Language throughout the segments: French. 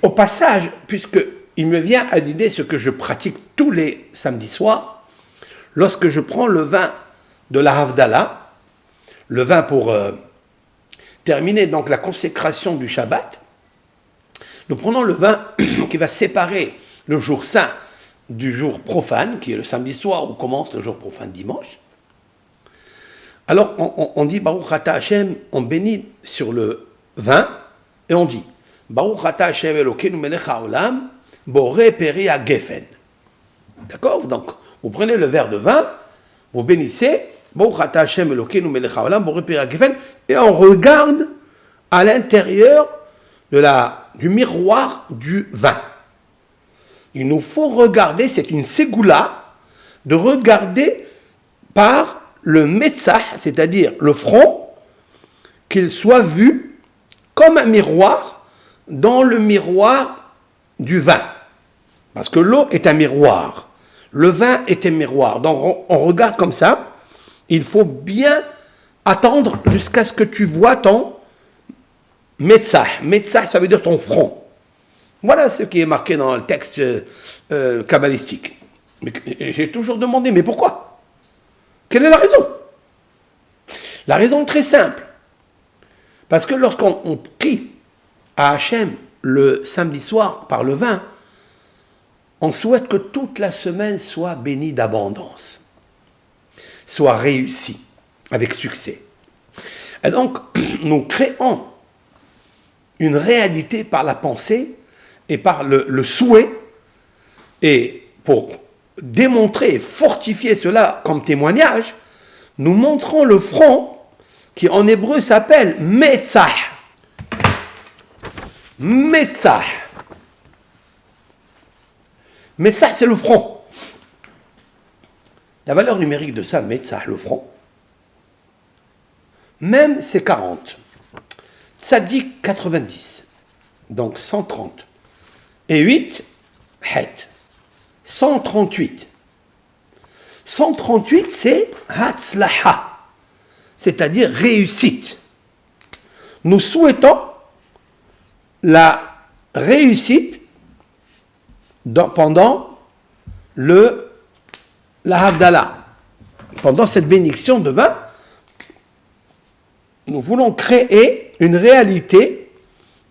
Au passage, puisqu'il me vient à l'idée ce que je pratique tous les samedis soirs, lorsque je prends le vin de la Havdalah, le vin pour terminer donc la consécration du Shabbat, nous prenons le vin qui va séparer le jour saint du jour profane, qui est le samedi soir où commence le jour profane dimanche. Alors on dit Baruch Ata Hashem, on bénit sur le vin et on dit Baruch Ata Hashem Elokeinu melech haolam boré peri gefen. D'accord? Donc vous prenez le verre de vin, vous bénissez Baruch Ata Hashem Elokeinu melech haolam boré peri gefen, et on regarde à l'intérieur du miroir du vin. Il nous faut regarder, c'est une ségoula, de regarder par le metzah, c'est-à-dire le front, qu'il soit vu comme un miroir dans le miroir du vin. Parce que l'eau est un miroir, le vin est un miroir. Donc on regarde comme ça, il faut bien attendre jusqu'à ce que tu vois ton metzah. Metzah, ça veut dire ton front. Voilà ce qui est marqué dans le texte kabbalistique. Mais j'ai toujours demandé, mais pourquoi? Quelle est la raison? La raison est très simple. Parce que lorsqu'on prie à Hachem le samedi soir par le vin, on souhaite que toute la semaine soit bénie d'abondance, soit réussie, avec succès. Et donc, nous créons une réalité par la pensée et par le souhait, et pour démontrer et fortifier cela comme témoignage, nous montrons le front qui en hébreu s'appelle Metzah. Metzah. Metzah, c'est le front. La valeur numérique de ça, Metzah, le front, même c'est 40. Ça dit 90. Donc 130. Et 8, het. 138. 138, c'est Hatzlaha, c'est-à-dire réussite. Nous souhaitons la réussite pendant la Havdalah. Pendant cette bénédiction de vin, nous voulons créer une réalité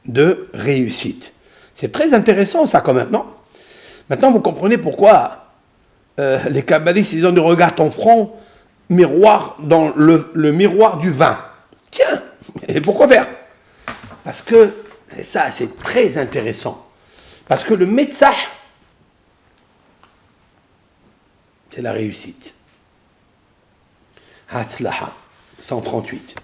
de réussite. C'est très intéressant ça quand même, non? Maintenant, vous comprenez pourquoi les kabbalistes, ils ont du regard ton front, miroir dans le miroir du vin. Tiens, et pourquoi faire? Parce que ça, c'est très intéressant. Parce que le metzah, c'est la réussite. Hatzlaha, 138.